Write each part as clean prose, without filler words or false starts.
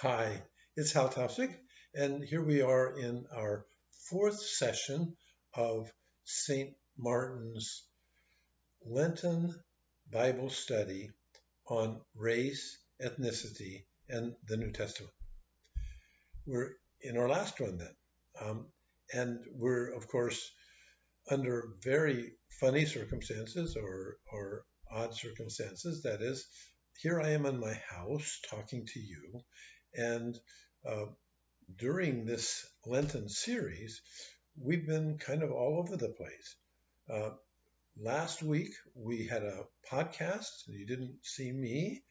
Hi, it's Hal Taussig, and here we are in our fourth session of St. Martin's Lenten Bible Study on race, ethnicity, and the New Testament. We're in our last one then, um, and we're, of course, under very funny circumstances or odd circumstances. That is, here I am in my house talking to you, and uh, during this Lenten series, we've been kind of all over the place. Uh, Last week, we had a podcast. You didn't see me,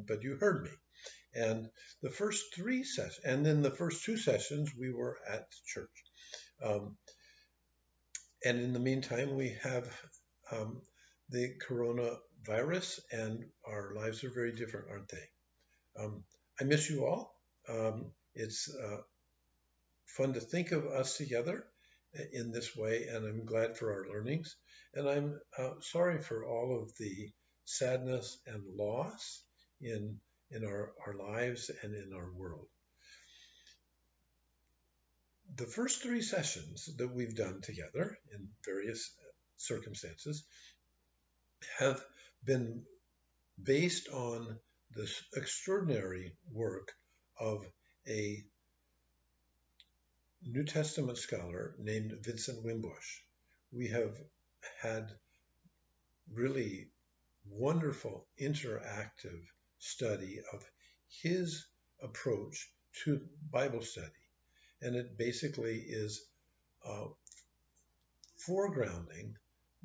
but you heard me. And the first three sessions, and then the first two sessions, we were at church. Um, and in the meantime, we have um, the coronavirus, and our lives are very different, aren't they? I miss you all. It's fun to think of us together in this way, and I'm glad for our learnings. And I'm sorry for all of the sadness and loss in our lives and in our world. The first three sessions that we've done together in various circumstances have been based on this extraordinary work of a New Testament scholar named Vincent Wimbush. We have had really wonderful interactive study of his approach to Bible study. And it basically is uh, foregrounding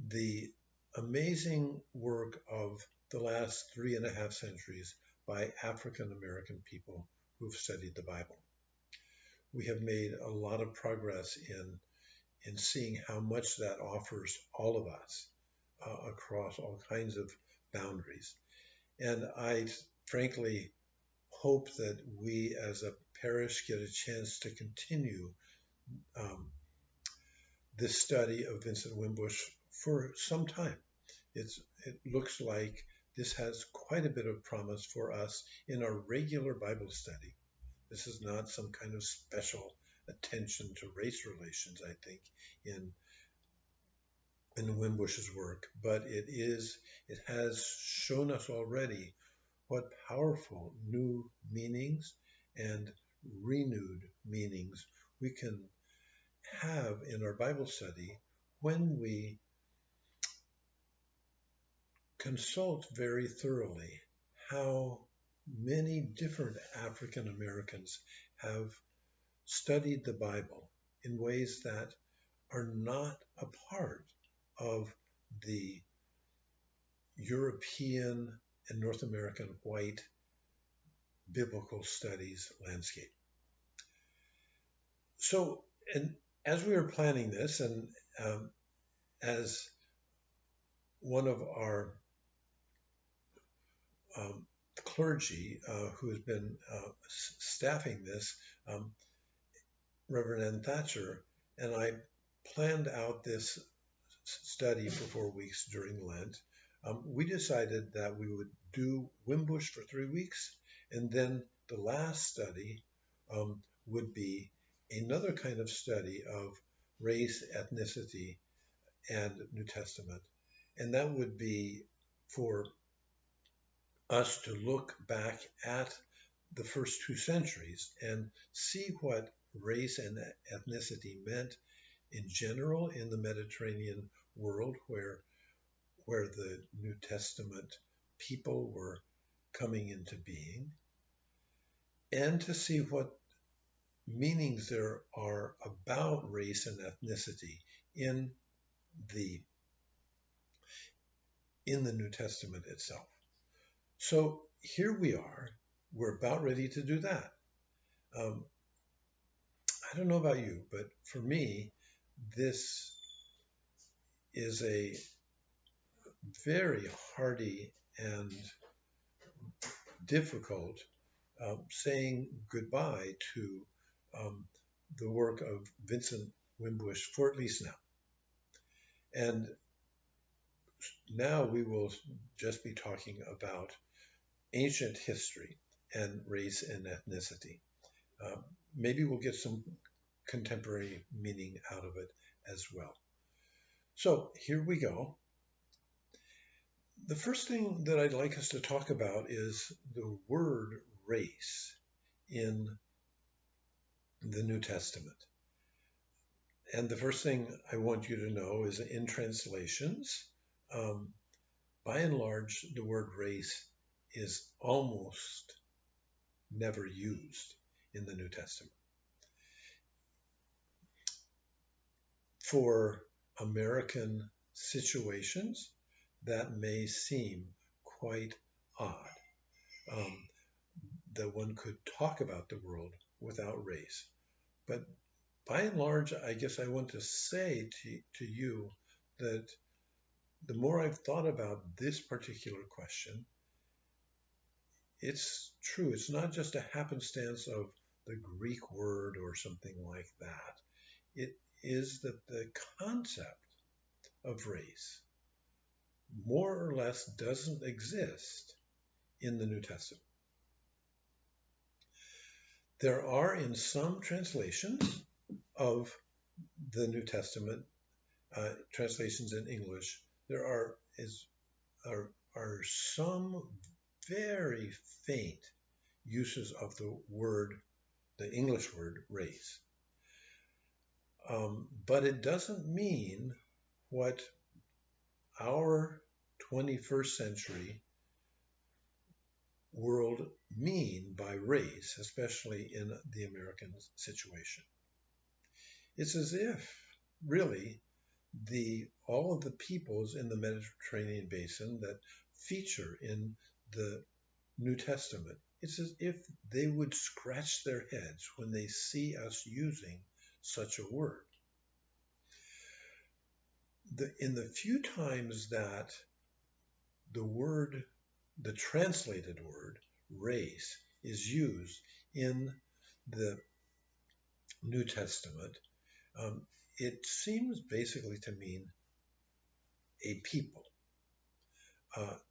the amazing work of the last 3.5 centuries by African American people who've studied the Bible. We have made a lot of progress in seeing how much that offers all of us across all kinds of boundaries. And I frankly hope that we as a parish get a chance to continue um, this study of Vincent Wimbush for some time. It looks like this has quite a bit of promise for us in our regular Bible study. This is not some kind of special attention to race relations, I think, in Wimbush's work, but it has shown us already what powerful new meanings and renewed meanings we can have in our Bible study when we consult very thoroughly how many different African Americans have studied the Bible in ways that are not a part of the European and North American white biblical studies landscape. So, and as we were planning this, and as one of our clergy who has been staffing this, Reverend Ann Thatcher, and I planned out this study for 4 weeks during Lent. We decided that we would do Wimbush for 3 weeks, and then the last study would be another kind of study of race, ethnicity, and New Testament. And that would be for us to look back at the first 2 centuries and see what race and ethnicity meant in general in the Mediterranean world where the New Testament people were coming into being, and to see what meanings there are about race and ethnicity in the New Testament itself. So here we are. We're about ready to do that. Um, I don't know about you, but for me, this is a very hearty and difficult saying goodbye to um, the work of Vincent Wimbush for at least now. And now we will just be talking about ancient history. and race and ethnicity. Maybe we'll get some contemporary meaning out of it as well. So here we go. The first thing that I'd like us to talk about is the word race in the New Testament. And the first thing I want you to know is in translations, by and large, the word race is almost never used in the New Testament. For American situations, that may seem quite odd, that one could talk about the world without race. But by and large, I guess I want to say to you that the more I've thought about this particular question, it's true. It's not just a happenstance of the Greek word or something like that. It is that the concept of race more or less doesn't exist in the New Testament. There are in some translations of the New Testament, translations in English, there are some very faint uses of the English word race. But it doesn't mean what our 21st century world mean by race, especially in the American situation. It's as if, really, all of the peoples in the Mediterranean basin that feature in the New Testament, it's as if they would scratch their heads when they see us using such a word. In the few times that the translated word, race, is used in the New Testament, it seems basically to mean a people.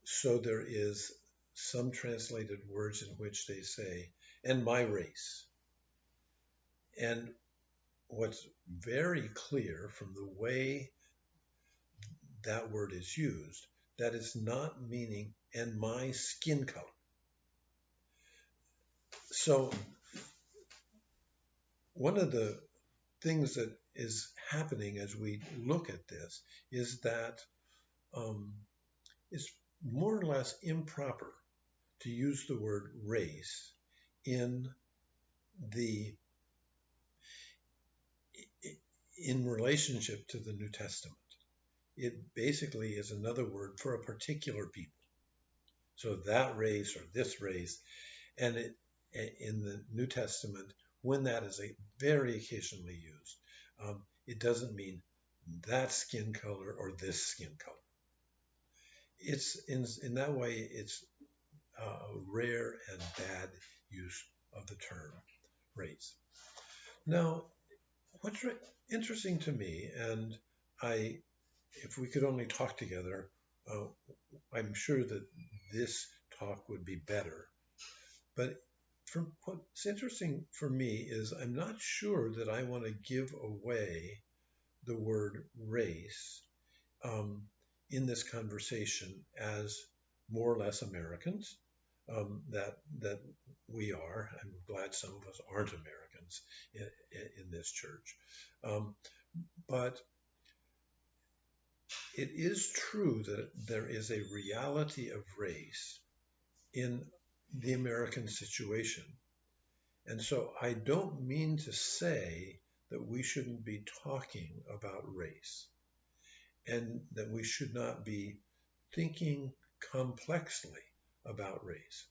So there is some translated words in which they say, and my race. And what's very clear from the way that word is used, that is not meaning, and my skin color. So one of the things that is happening as we look at this is that it's more or less improper to use the word race in relationship to the New Testament. It basically is another word for a particular people. So that race or this race, and in the New Testament, when that is very occasionally used, it doesn't mean that skin color or this skin color. It's in that way, it's a rare and bad use of the term race. Now, what's interesting to me, and if we could only talk together, I'm sure that this talk would be better. But what's interesting for me is I'm not sure that I want to give away the word race in this conversation as more or less Americans that we are. I'm glad some of us aren't Americans in this church. But it is true that there is a reality of race in the American situation. And so I don't mean to say that we shouldn't be talking about race and that we should not be thinking complexly about race.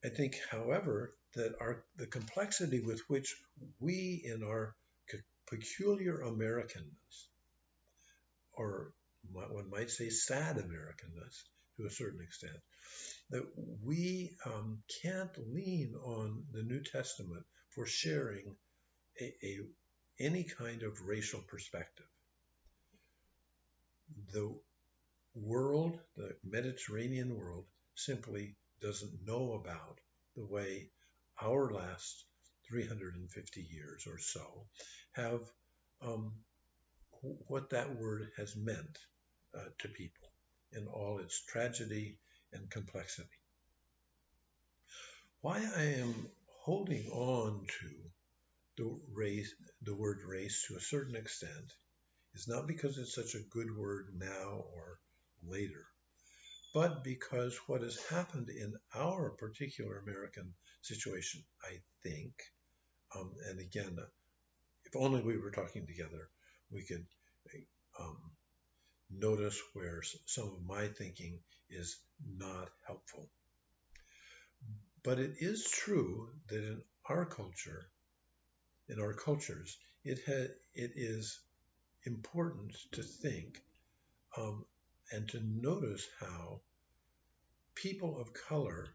I think, however, that the complexity with which we in our peculiar Americanness, or one might say sad Americanness to a certain extent, that we can't lean on the New Testament for sharing any kind of racial perspective. The world, the Mediterranean world, simply doesn't know about the way our last 350 years or so have what that word has meant to people in all its tragedy and complexity. Why I am holding on to the word race to a certain extent is not because it's such a good word now or later, but because what has happened in our particular American situation, I think, and again, if only we were talking together, we could um, notice where some of my thinking is not helpful. But it is true that in our culture, in our cultures, it is important to think and to notice how people of color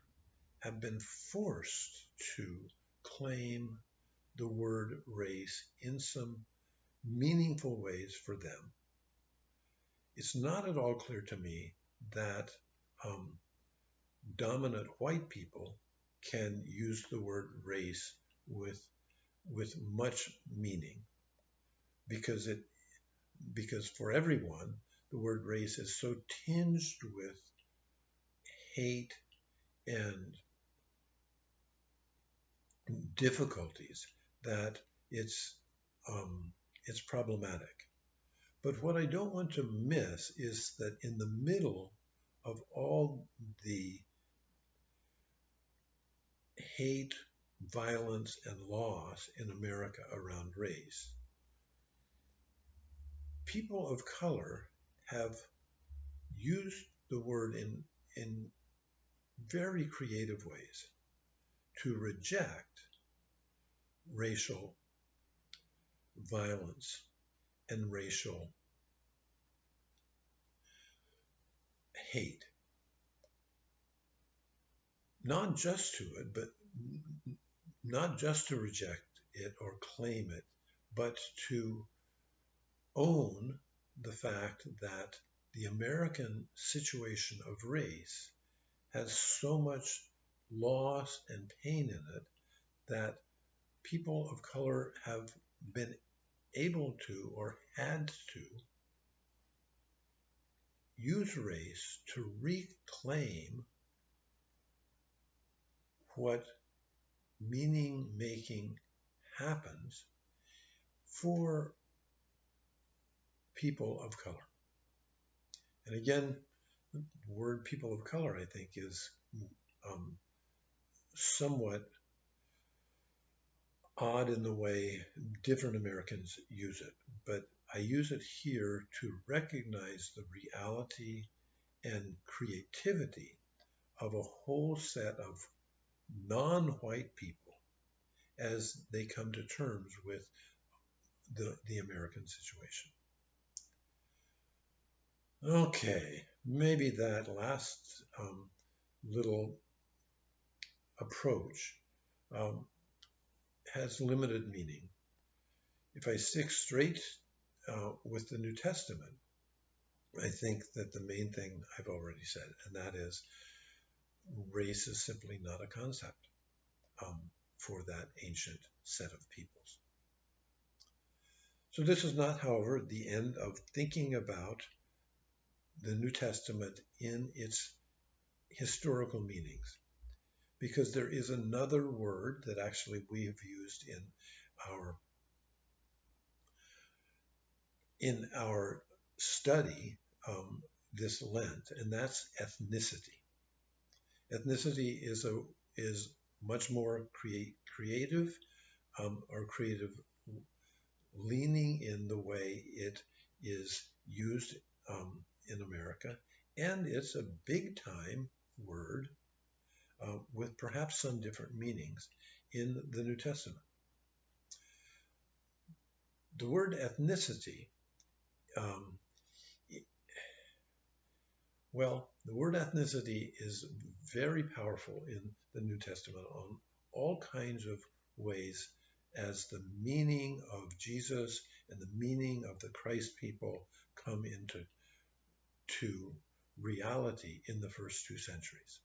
have been forced to claim the word race in some meaningful ways for them. It's not at all clear to me that dominant white people can use the word race with much meaning, because for everyone the word race is so tinged with hate and difficulties that it's problematic. But what I don't want to miss is that in the middle of all the hate, violence, and loss in America around race, people of color have used the word in very creative ways to reject racial violence and racial hate. Not just to it, but not just to reject it or claim it, but to own the fact that the American situation of race has so much loss and pain in it that people of color have been able to or had to use race to reclaim what meaning making happens for people of color. And again, the word people of color, I think, is somewhat odd in the way different Americans use it, but I use it here to recognize the reality and creativity of a whole set of non-white people as they come to terms with the American situation. Okay, maybe that last little approach has limited meaning. If I stick straight with the New Testament, I think that the main thing I've already said, and that is race is simply not a concept for that ancient set of peoples. So this is not, however, the end of thinking about the New Testament in its historical meanings, because there is another word that actually we have used in our study this Lent, and that's ethnicity. Ethnicity is much more creative or creative leaning in the way it is used in America, and it's a big time word with perhaps some different meanings in the New Testament. The word ethnicity, the word ethnicity is very powerful in the New Testament on all kinds of ways as the meaning of Jesus and the meaning of the Christ people come into reality in the first 2 centuries.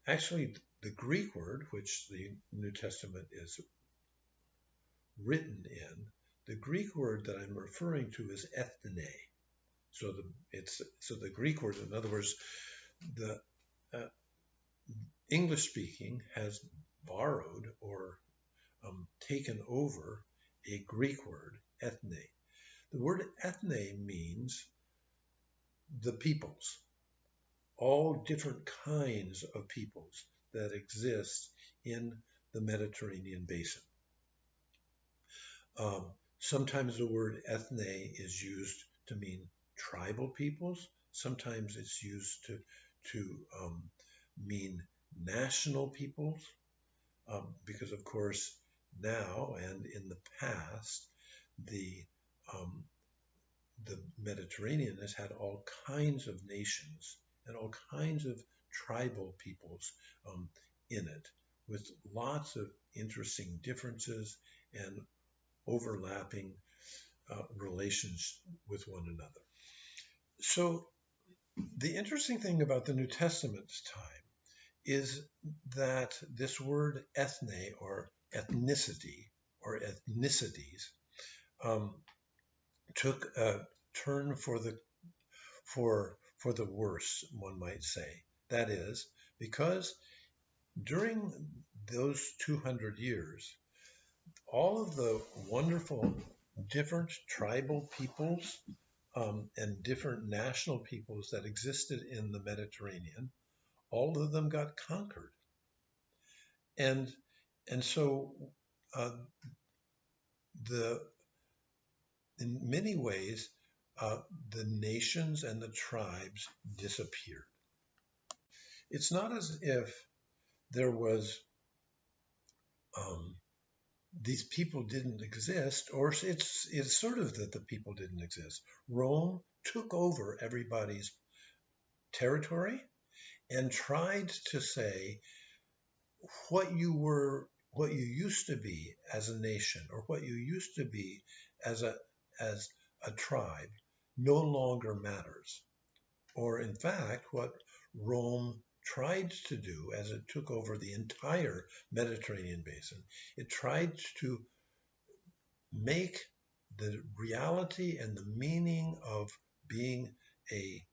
Actually, the Greek word, which the New Testament is written in, the Greek word that I'm referring to is ethne. So the Greek word, in other words, the English speaking has borrowed or taken over a Greek word, ethne. The word ethne means the peoples, all different kinds of peoples that exist in the Mediterranean basin. Sometimes the word ethne is used to mean tribal peoples. Sometimes it's used to mean national peoples, because of course now and in the past the Mediterranean has had all kinds of nations and all kinds of tribal peoples in it, with lots of interesting differences and overlapping relations with one another. So the interesting thing about the New Testament's time is that this word ethne or ethnicity or ethnicities took a turn for the worse, one might say. That is, because during those 200 years, all of the wonderful different tribal peoples and different national peoples that existed in the Mediterranean, all of them got conquered. And so in many ways, the nations and the tribes disappeared. It's not as if there was these people didn't exist, or it's sort of that the people didn't exist. Rome took over everybody's territory and tried to say what you used to be as a nation, or what you used to be as a tribe, no longer matters. Or in fact, what Rome tried to do as it took over the entire Mediterranean basin, it tried to make the reality and the meaning of being a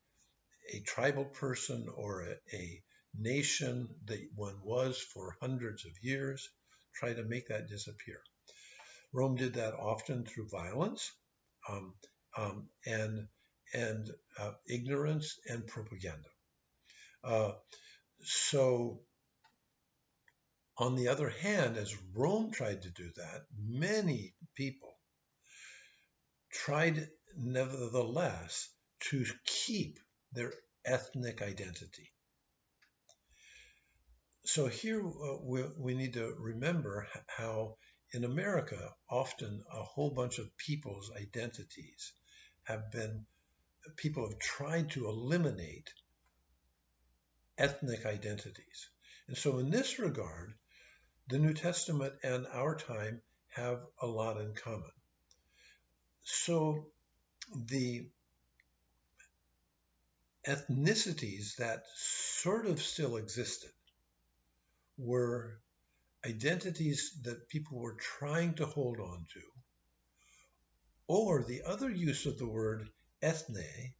tribal person or a nation that one was for hundreds of years, try to make that disappear. Rome did that often through violence and ignorance and propaganda. So, on the other hand, as Rome tried to do that, many people tried, nevertheless, to keep their ethnic identity. So here we need to remember how in America, often a whole bunch of people's identities people have tried to eliminate ethnic identities. And so in this regard, the New Testament and our time have a lot in common. So the ethnicities that sort of still existed were identities that people were trying to hold on to, or the other use of the word ethne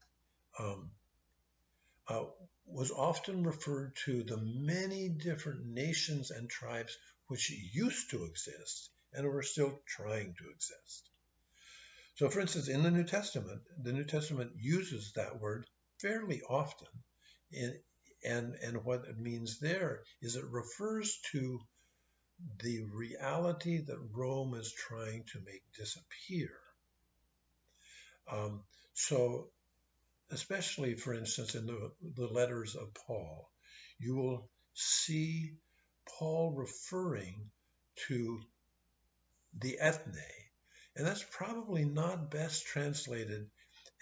was often referred to the many different nations and tribes which used to exist and were still trying to exist. So, for instance, in the New Testament uses that word fairly often, and what it means there is it refers to the reality that Rome is trying to make disappear. So, especially, for instance, in the letters of Paul, you will see Paul referring to the ethne, and that's probably not best translated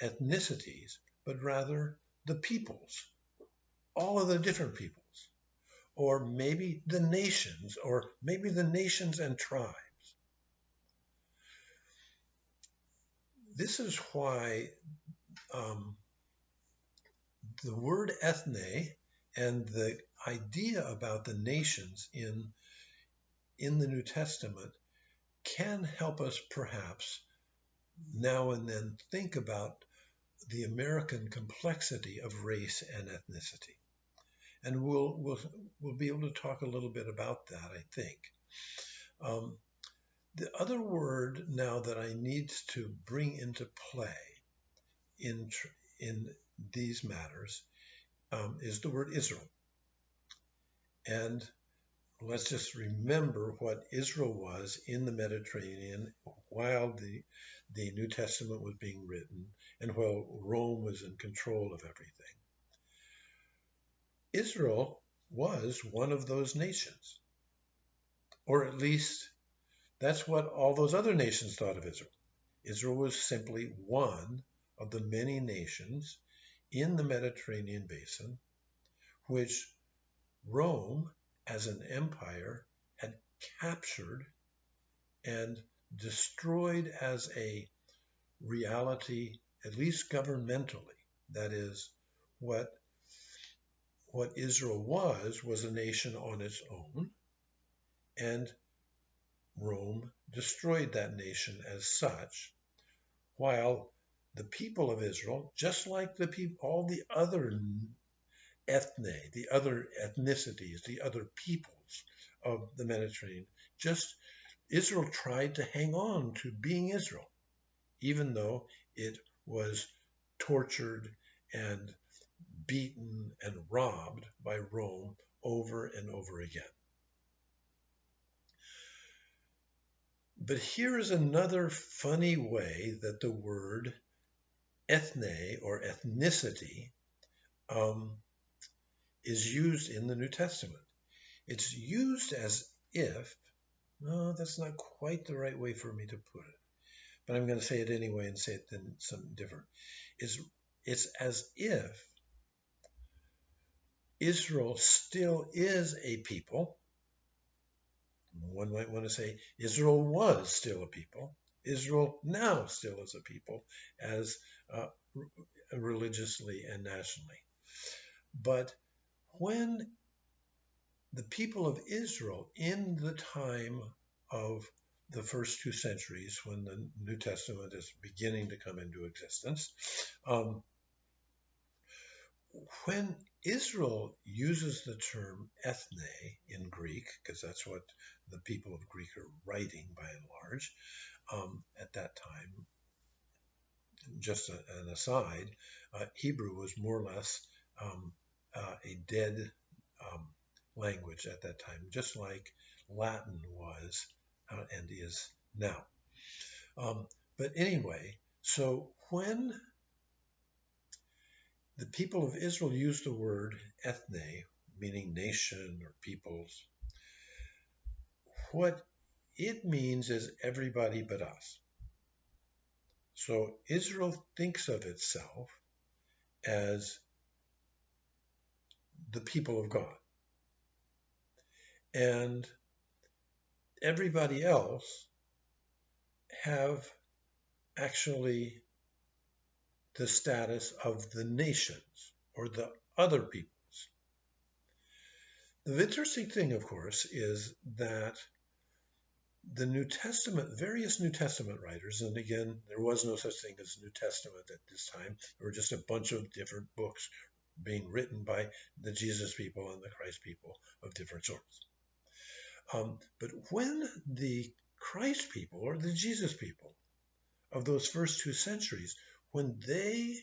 ethnicities, but rather the peoples, all of the different peoples, or maybe the nations, or maybe the nations and tribes. This is why the word ethne And the idea about the nations in the New Testament can help us perhaps now and then think about the American complexity of race and ethnicity. And we'll be able to talk a little bit about that, I think. The other word now that I need to bring into play in these matters is the word Israel. And let's just remember what Israel was in the Mediterranean while the New Testament was being written and while Rome was in control of everything. Israel was one of those nations, or at least that's what all those other nations thought of Israel. Israel was simply one of the many nations in the Mediterranean basin which Rome, as an empire, had captured and destroyed as a reality, at least governmentally. That is, what Israel was a nation on its own, and Rome destroyed that nation as such, while the people of Israel, just like all the other the other ethnicities, the other peoples of the Mediterranean, Israel tried to hang on to being Israel, even though it was tortured and beaten and robbed by Rome over and over again. But here is another funny way that the word ethne or ethnicity is used in the New Testament. It's used as if, no, that's not quite the right way for me to put it, but I'm going to say it anyway and say it then something different. It's as if Israel still is a people. One might want to say Israel was still a people. Israel now still is a people, as religiously and nationally. But when the people of Israel, in the time of the first 2 centuries, when the New Testament is beginning to come into existence, when Israel uses the term ethne in Greek, because that's what the people of Greek are writing by and large at that time, just an aside, Hebrew was more or less a dead language at that time, just like Latin was and is now. But anyway, so when the people of Israel use the word ethne, meaning nation or peoples, what it means is everybody but us. So Israel thinks of itself as the people of God. And everybody else have actually the status of the nations or the other peoples. The interesting thing, of course, is that the New Testament, various New Testament writers, and again, there was no such thing as New Testament at this time. There were just a bunch of different books being written by the Jesus people and the Christ people of different sorts. But when the Christ people or the Jesus people of those first 2 centuries, when they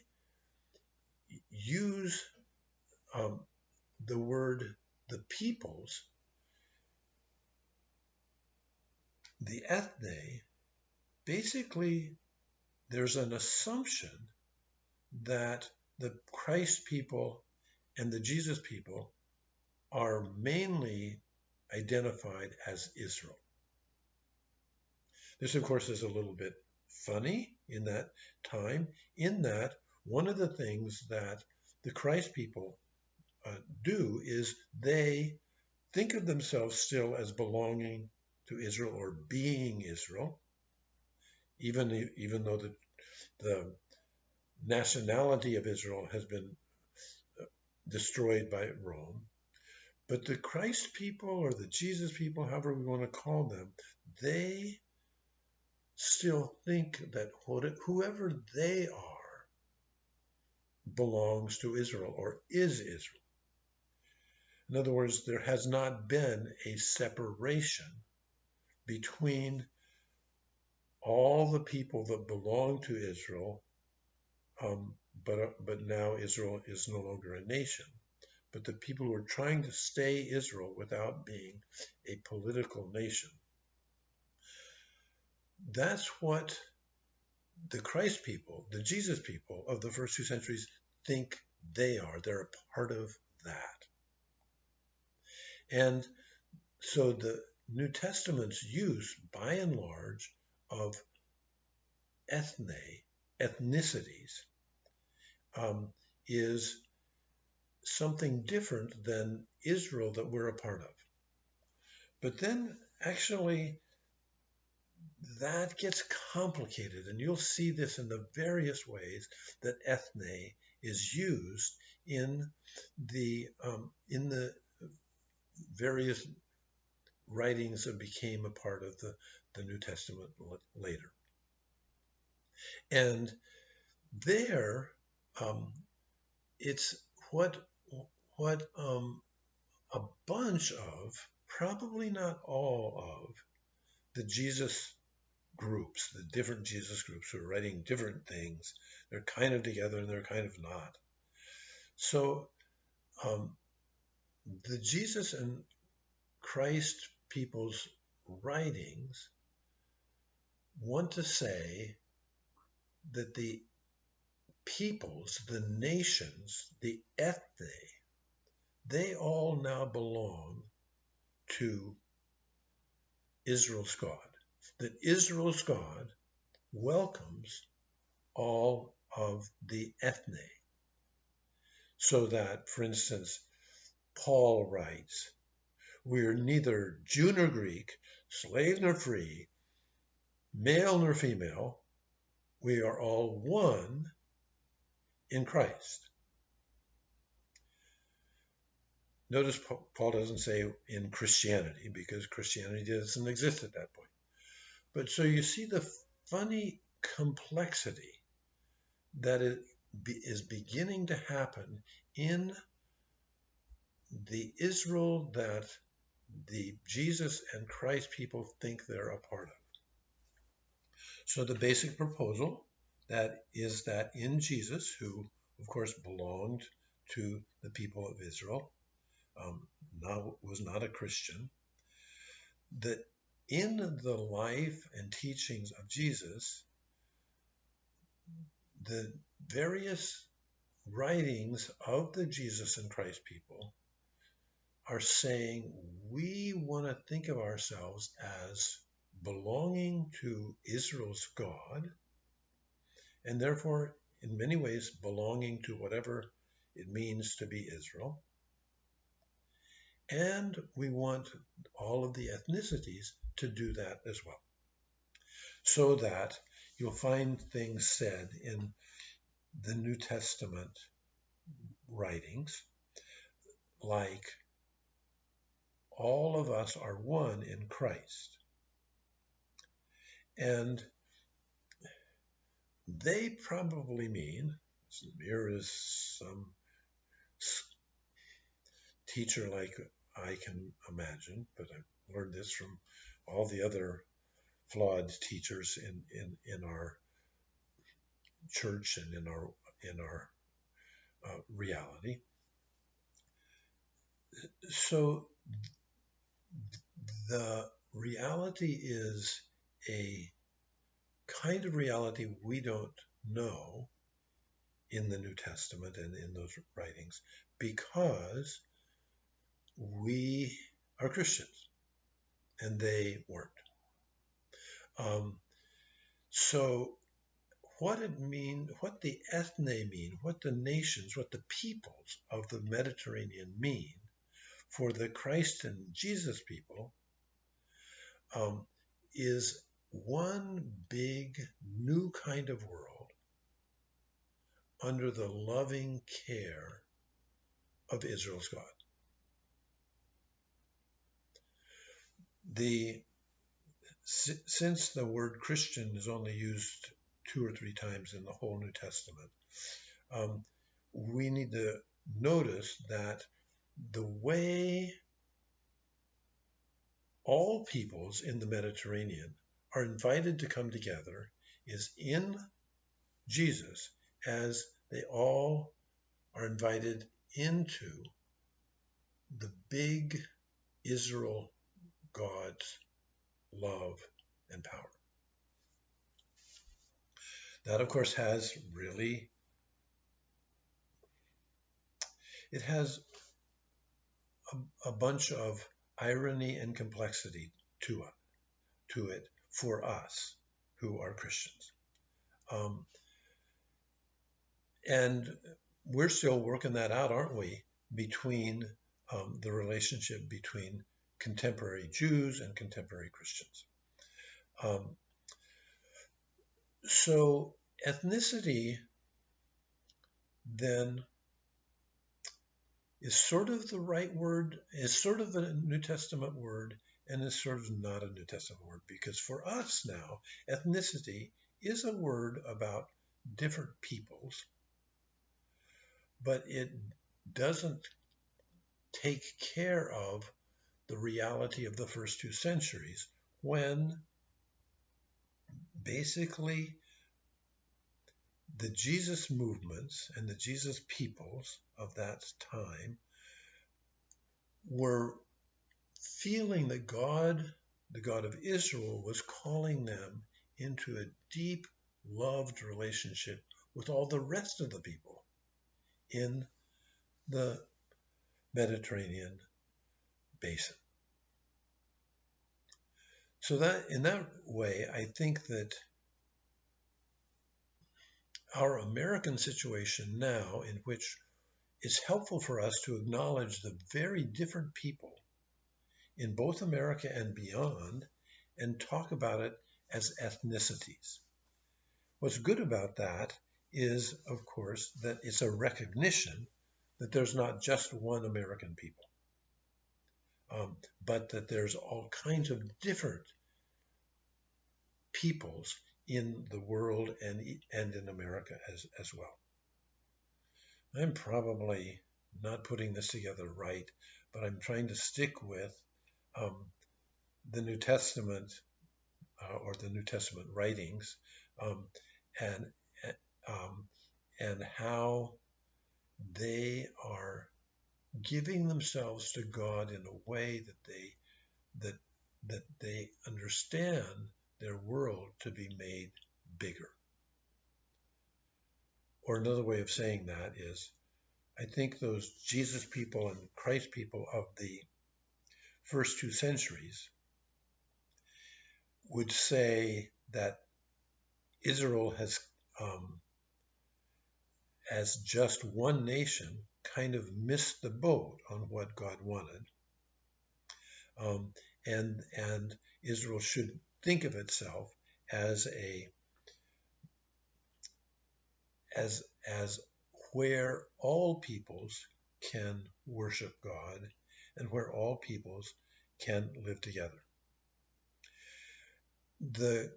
use the word the peoples, the ethne, basically there's an assumption that the Christ people and the Jesus people are mainly identified as Israel. This, of course, is a little bit funny in that time, in that one of the things that the Christ people do is they think of themselves still as belonging to Israel or being Israel, even though the nationality of Israel has been destroyed by Rome. But the Christ people or the Jesus people, however we want to call them, they still think that whoever they are belongs to Israel or is Israel. In other words, there has not been a separation between all the people that belong to Israel, but now Israel is no longer a nation. But the people who are trying to stay Israel without being a political nation. That's what the Christ people, the Jesus people of the first 2 centuries think they are. They're a part of that. And so the New Testament's use, by and large, of ethnicities, is something different than Israel that we're a part of. But then actually that gets complicated, and you'll see this in the various ways that ethne is used in the various writings that became a part of the New Testament later. And there, it's what a bunch of, probably not all of, the Jesus groups, the different Jesus groups who are writing different things. They're kind of together and they're kind of not. So the Jesus and Christ people's writings want to say that the peoples, the nations, the ethne, they all now belong to Israel's God. That Israel's God welcomes all of the ethne. So that, for instance, Paul writes, "We are neither Jew nor Greek, slave nor free, male nor female. We are all one in Christ." Notice Paul doesn't say in Christianity, because Christianity doesn't exist at that point. But so you see the funny complexity that is beginning to happen in the Israel that the Jesus and Christ people think they're a part of. So the basic proposal that is that in Jesus, who of course belonged to the people of Israel, was not a Christian, that in the life and teachings of Jesus, the various writings of the Jesus and Christ people are saying we want to think of ourselves as belonging to Israel's God, and therefore in many ways belonging to whatever it means to be Israel. And we want all of the ethnicities to do that as well. So that you'll find things said in the New Testament writings like, all of us are one in Christ. And they probably mean, here is some teacher like I can imagine, but I've learned this from all the other flawed teachers in our church and in our reality. So the reality is a kind of reality we don't know in the New Testament and in those writings, because we are Christians and they weren't. So what the ethne mean, what the nations, what the peoples of the Mediterranean mean for the Christ and Jesus people, is one big new kind of world under the loving care of Israel's God. Since the word Christian is only used 2 or 3 times in the whole New Testament, we need to notice that the way all peoples in the Mediterranean are invited to come together is in Jesus, as they all are invited into the big Israel God's love and power. That, of course, has a bunch of irony and complexity to it for us who are Christians. And we're still working that out, aren't we, between the relationship between contemporary Jews and contemporary Christians. So ethnicity then is sort of the right word, is sort of a New Testament word, and is sort of not a New Testament word, because for us now, ethnicity is a word about different peoples, but it doesn't take care of the reality of the first 2 centuries, when basically the Jesus movements and the Jesus peoples of that time were feeling that God, the God of Israel, was calling them into a deep, loved relationship with all the rest of the people in the Mediterranean basin. So that, in that way, I think that our American situation now, in which it's helpful for us to acknowledge the very different people in both America and beyond, and talk about it as ethnicities. What's good about that is, of course, that it's a recognition that there's not just one American people, but that there's all kinds of different peoples in the world and in America as well. I'm probably not putting this together right, but I'm trying to stick with the New Testament or the New Testament writings, and how they are giving themselves to God in a way that they understand their world to be made bigger. Or another way of saying that is, I think those Jesus people and Christ people of the first 2 centuries would say that Israel has, as just one nation, kind of missed the boat on what God wanted. And Israel should think of itself as where all peoples can worship God and where all peoples can live together. The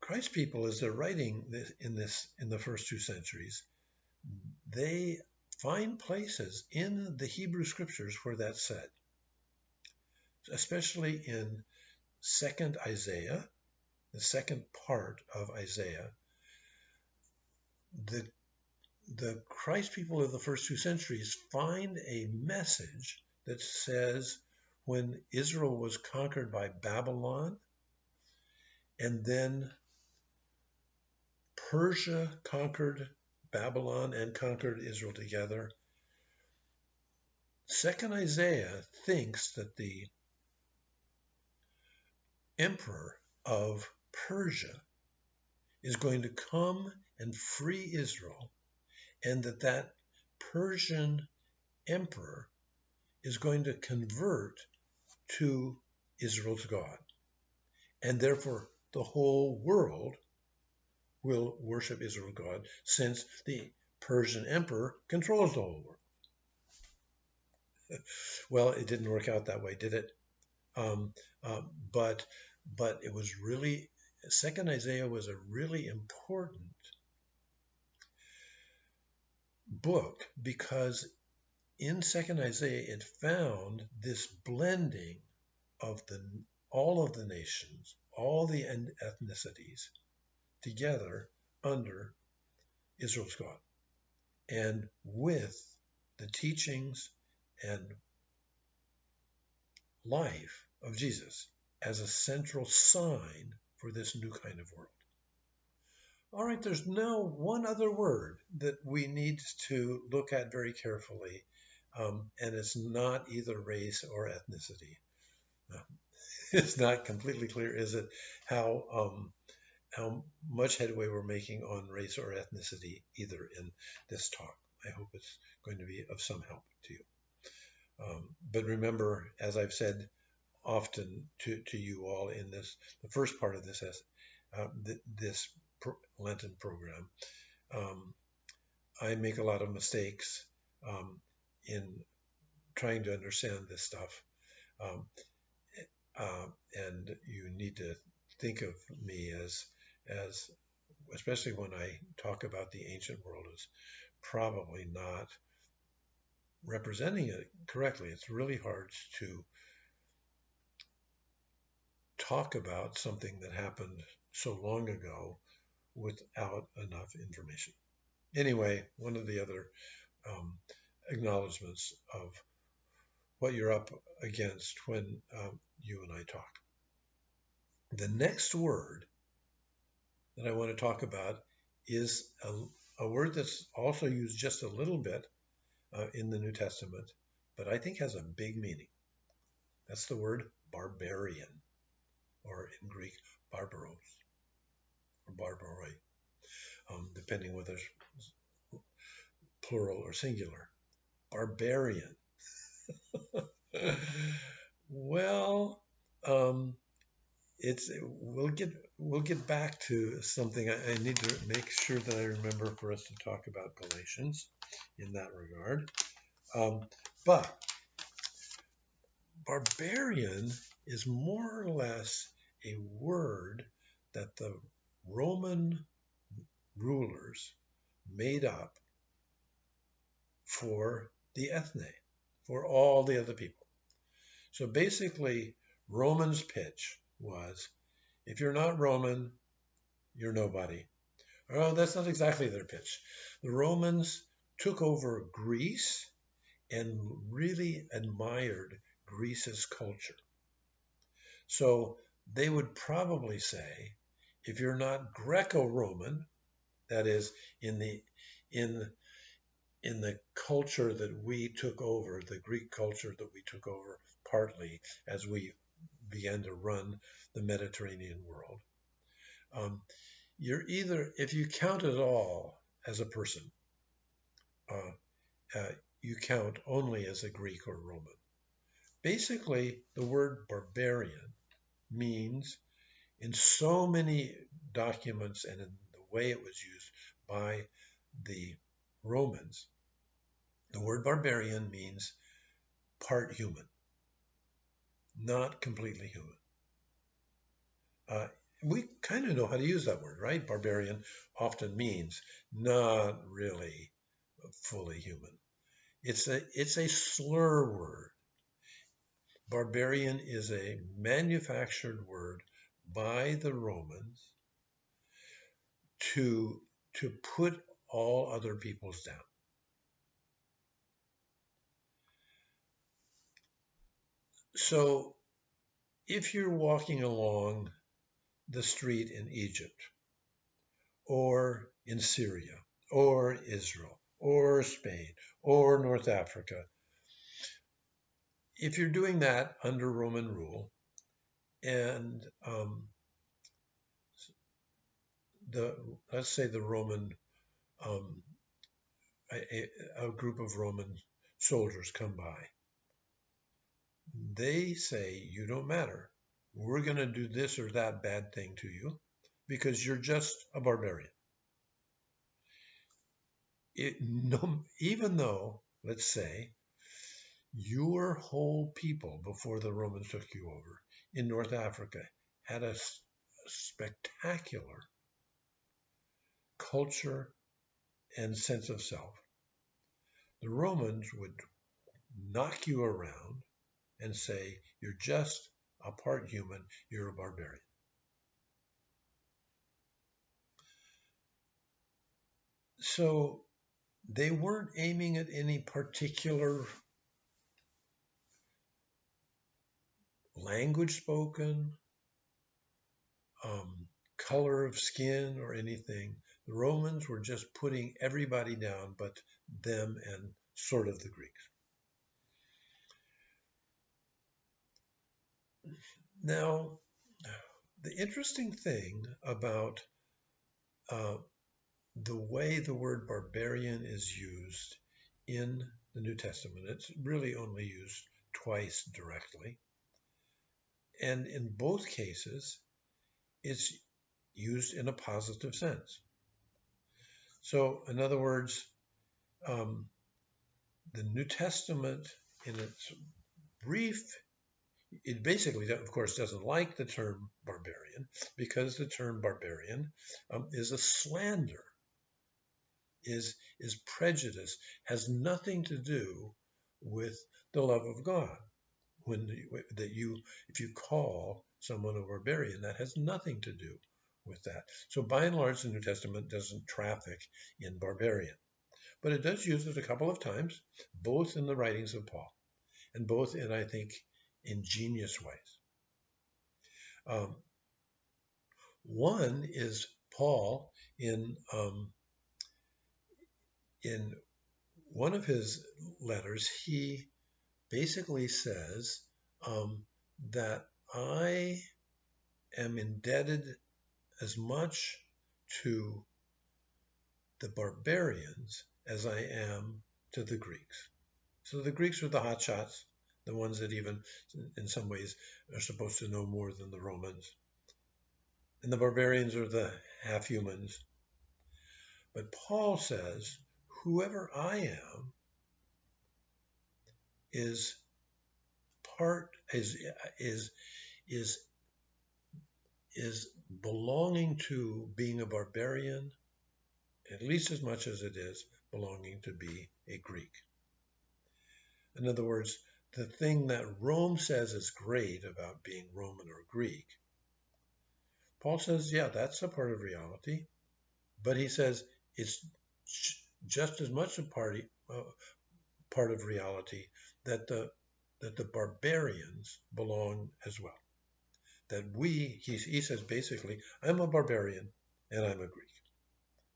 Christ people, as they're writing in the first 2 centuries, they find places in the Hebrew scriptures where that's said, especially in 2nd Isaiah, the second part of Isaiah. The Christ people of the first 2 centuries find a message that says, when Israel was conquered by Babylon, and then Persia conquered Babylon and conquered Israel together, 2nd Isaiah thinks that the emperor of Persia is going to come and free Israel, and that Persian emperor is going to convert to Israel's God. And therefore, the whole world will worship Israel's God, since the Persian emperor controls the whole world. Well, it didn't work out that way, did it? Um, uh, but it was really, Second Isaiah was a really important book because in Second Isaiah it found this blending of all of the nations, all the ethnicities together under Israel's God, and with the teachings and life of Jesus as a central sign for this new kind of world. All right, there's now one other word that we need to look at very carefully, and it's not either race or ethnicity. It's not completely clear, is it, how much headway we're making on race or ethnicity either in this talk. I hope it's going to be of some help to you. But remember, as I've said often to you all in the first part of this Lenten program, I make a lot of mistakes in trying to understand this stuff. Um, and you need to think of me as especially when I talk about the ancient world, as probably not representing it correctly. It's really hard to talk about something that happened so long ago without enough information. Anyway, one of the other acknowledgments of what you're up against when you and I talk. The next word that I want to talk about is a word that's also used just a little bit in the New Testament, but I think has a big meaning. That's the word barbarian, or in Greek, barbaros, or barbaroi, depending whether it's plural or singular. Barbarian. Well, we'll get back to something. I need to make sure that I remember for us to talk about Galatians in that regard. But barbarian is more or less a word that the Roman rulers made up for the ethne, for all the other people. So basically, Romans' pitch was, if you're not Roman, you're nobody. Well, that's not exactly their pitch. The Romans took over Greece and really admired Greece's culture. So they would probably say, if you're not Greco-Roman, that is, in the culture that we took over, the Greek culture that we took over partly as we began to run the Mediterranean world, you're either, if you count it all as a person, you count only as a Greek or Roman. Basically, the word barbarian means, in so many documents and in the way it was used by the Romans, the word barbarian means part human, not completely human. We kind of know how to use that word, right? Barbarian often means not really fully human. It's a slur word. Barbarian is a manufactured word by the Romans to put all other peoples down. So if you're walking along the street in Egypt, or in Syria, or Israel, or Spain, or North Africa, if you're doing that under Roman rule, and let's say the Roman, a group of Roman soldiers come by, they say, you don't matter. We're going to do this or that bad thing to you because you're just a barbarian. Even though, let's say, Your whole people, before the Romans took you over, in North Africa, had a spectacular culture and sense of self. The Romans would knock you around and say, you're just a part human, you're a barbarian. So they weren't aiming at any particular language spoken, color of skin, or anything. The Romans were just putting everybody down but them and sort of the Greeks. Now, the interesting thing about the way the word barbarian is used in the New Testament, it's really only used twice directly. And in both cases, it's used in a positive sense. So, in other words, the New Testament, in its brief, it basically, of course, doesn't like the term barbarian because the term barbarian is a slander, is prejudice, has nothing to do with the love of God. If you call someone a barbarian, that has nothing to do with that. So by and large, the New Testament doesn't traffic in barbarian, but it does use it a couple of times, both in the writings of Paul and both in, I think, ingenious ways. One is Paul in one of his letters. He basically says that I am indebted as much to the barbarians as I am to the Greeks. So the Greeks are the hotshots, the ones that even in some ways are supposed to know more than the Romans. And the barbarians are the half-humans. But Paul says, whoever I am is belonging to being a barbarian at least as much as it is belonging to be a Greek. In other words, the thing that Rome says is great about being Roman or Greek, Paul says, yeah, that's a part of reality, but he says it's just as much a part of reality that the barbarians belong as well. That he says basically, I'm a barbarian and I'm a Greek,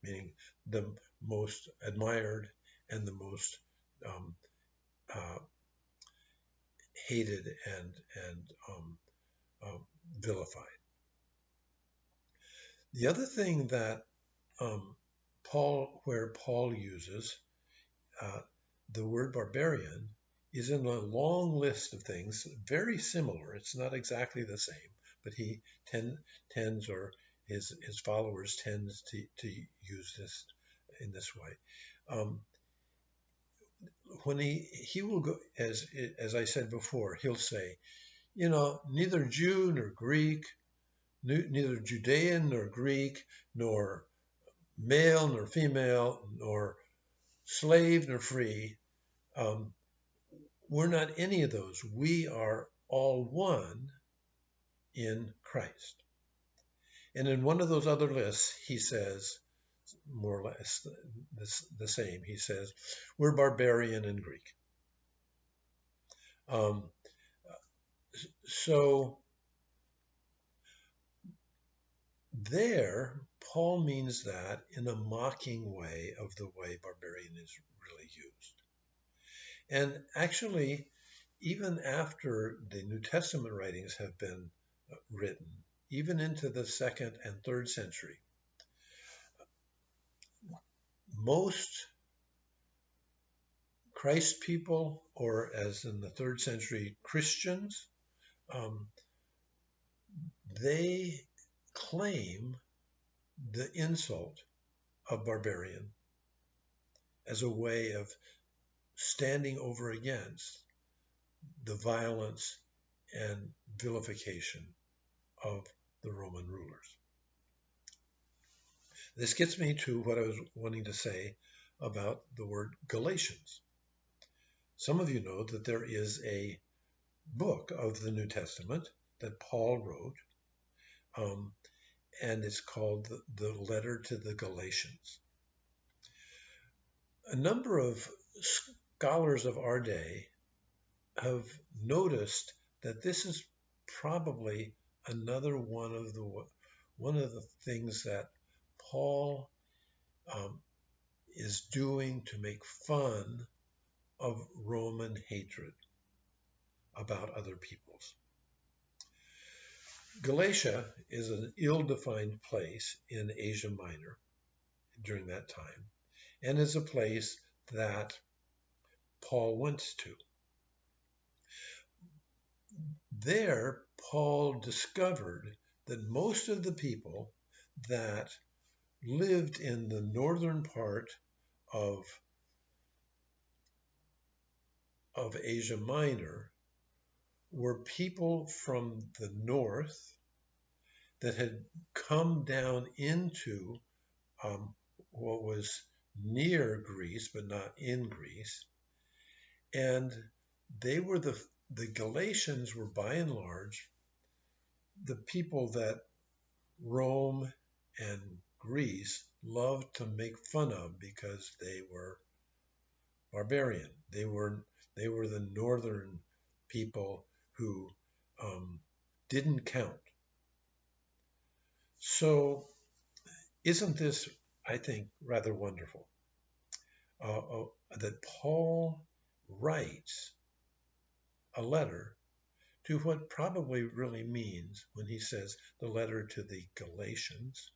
meaning the most admired and the most hated and vilified. The other thing that where Paul uses the word barbarian is in a long list of things, very similar. It's not exactly the same, but he tends, or his followers tend to use this in this way. When he will go, as I said before, he'll say, neither Jew nor Greek, neither Judean nor Greek, nor male nor female, nor slave nor free. We're not any of those. We are all one in Christ. And in one of those other lists, he says, more or less the same. He says, we're barbarian and Greek. So there, Paul means that in a mocking way of the way barbarian is really used. And actually, even after the New Testament writings have been written, even into the 2nd and 3rd century, most Christ people, or as in the 3rd century, Christians, they claim the insult of barbarian as a way of standing over against the violence and vilification of the Roman rulers. This gets me to what I was wanting to say about the word Galatians. Some of you know that there is a book of the New Testament that Paul wrote, and it's called the Letter to the Galatians. A number of scholars of our day have noticed that this is probably another one of the things that Paul is doing to make fun of Roman hatred about other peoples. Galatia is an ill-defined place in Asia Minor during that time, and is a place that Paul went to. There, Paul discovered that most of the people that lived in the northern part of Asia Minor were people from the north that had come down into what was near Greece, but not in Greece. And they were the Galatians were by and large the people that Rome and Greece loved to make fun of because they were barbarian. They were the northern people who didn't count. So isn't this, I think, rather wonderful that Paul writes a letter to what probably really means when he says the letter to the Galatians.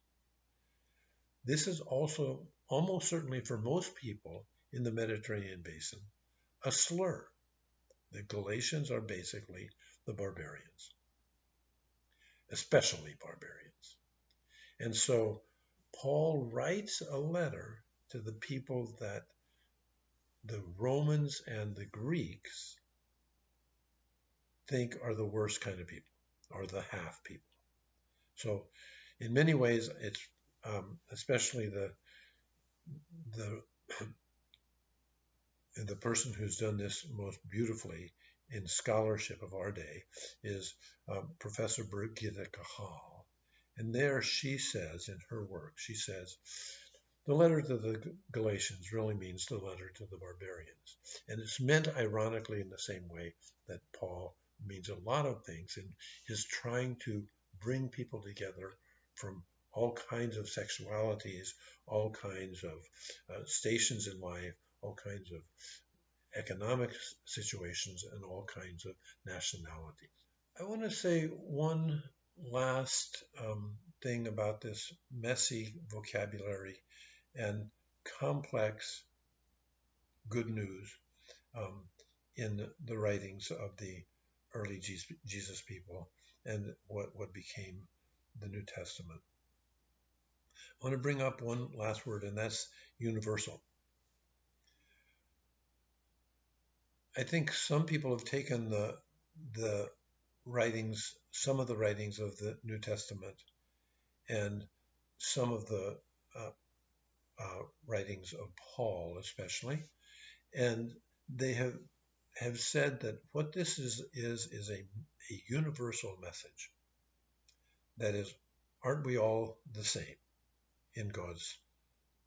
This is also almost certainly for most people in the Mediterranean basin a slur. The Galatians are basically the barbarians, especially barbarians. And so Paul writes a letter to the people that the Romans and the Greeks think are the worst kind of people, or the half people. So in many ways, it's especially the person who's done this most beautifully in scholarship of our day is Professor Brigitte Hal. And there she says, in her work, she says, the letter to the Galatians really means the letter to the barbarians. And it's meant ironically in the same way that Paul means a lot of things in his trying to bring people together from all kinds of sexualities, all kinds of stations in life, all kinds of economic situations, and all kinds of nationalities. I want to say one last thing about this messy vocabulary and complex good news in the writings of the early Jesus people and what became the New Testament. I want to bring up one last word, and that's universal. I think some people have taken the writings, some of the writings of the New Testament, and some of the writings of Paul especially, and they have said that what this is a universal message. That is, aren't we all the same in God's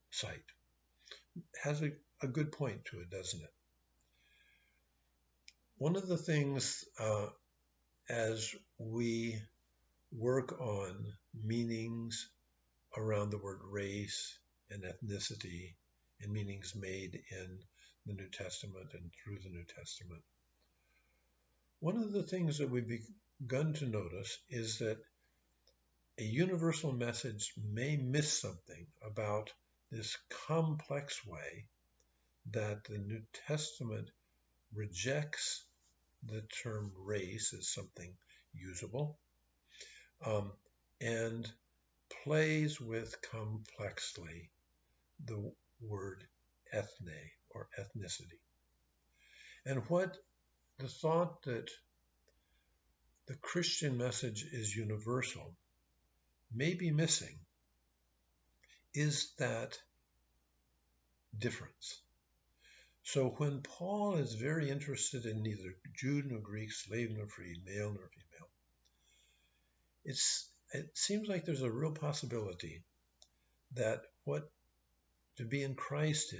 sight? Has a good point to it, doesn't it? One of the things as we work on meanings around the word race and ethnicity and meanings made in the New Testament and through the New Testament, one of the things that we've begun to notice is that a universal message may miss something about this complex way that the New Testament rejects the term race as something usable and plays with complexly the word ethne or ethnicity. And what the thought that the Christian message is universal may be missing is that difference. So when Paul is very interested in neither Jew nor Greek, slave nor free, male nor female, it seems like there's a real possibility that what to be in Christ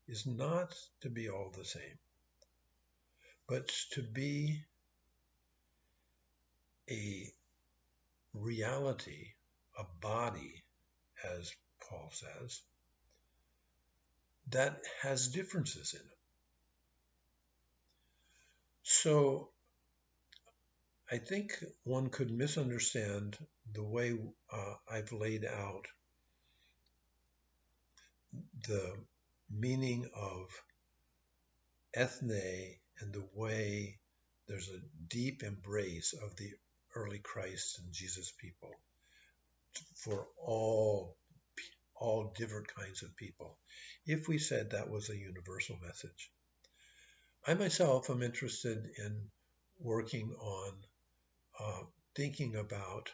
is not to be all the same, but to be a reality, a body, as Paul says, that has differences in it. So I think one could misunderstand the way I've laid out the meaning of ethne and the way there's a deep embrace of the early Christ and Jesus people for all different kinds of people, if we said that was a universal message. I myself am interested in working on thinking about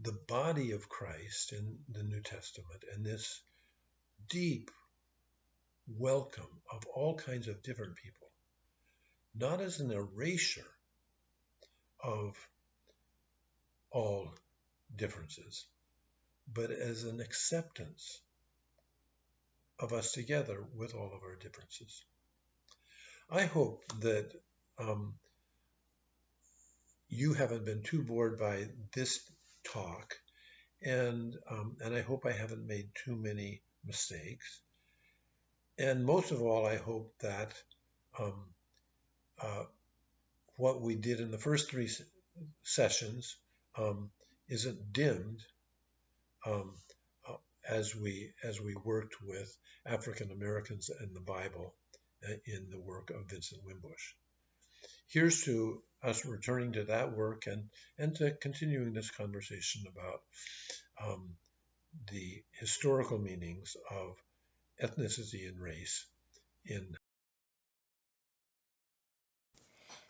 the body of Christ in the New Testament and this deep welcome of all kinds of different people, not as an erasure of all differences, but as an acceptance of us together with all of our differences. I hope that you haven't been too bored by this talk, and I hope I haven't made too many mistakes. And most of all, I hope that what we did in the first three sessions isn't dimmed as we worked with African Americans and the Bible in the work of Vincent Wimbush. Here's to us returning to that work and to continuing this conversation about the historical meanings of ethnicity and race in.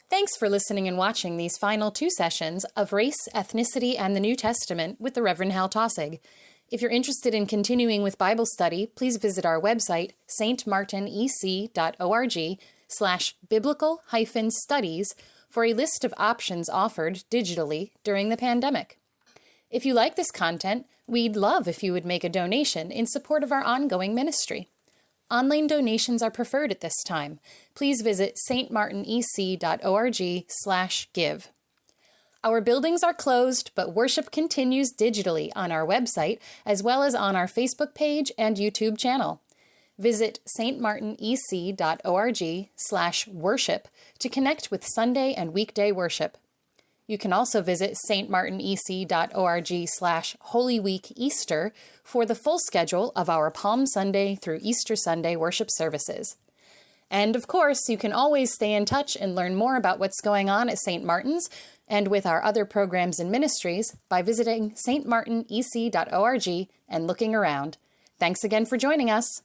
Thanks for listening and watching these final 2 sessions of Race, Ethnicity, and the New Testament with the Reverend Hal Taussig. If you're interested in continuing with Bible study, please visit our website, stmartinec.org/biblical-studies for a list of options offered digitally during the pandemic. If you like this content, we'd love if you would make a donation in support of our ongoing ministry. Online donations are preferred at this time. Please visit stmartinec.org/give. Our buildings are closed, but worship continues digitally on our website, as well as on our Facebook page and YouTube channel. Visit stmartinec.org/worship to connect with Sunday and weekday worship. You can also visit stmartinec.org/Holy Week Easter for the full schedule of our Palm Sunday through Easter Sunday worship services. And of course, you can always stay in touch and learn more about what's going on at St. Martin's and with our other programs and ministries by visiting stmartinec.org and looking around. Thanks again for joining us.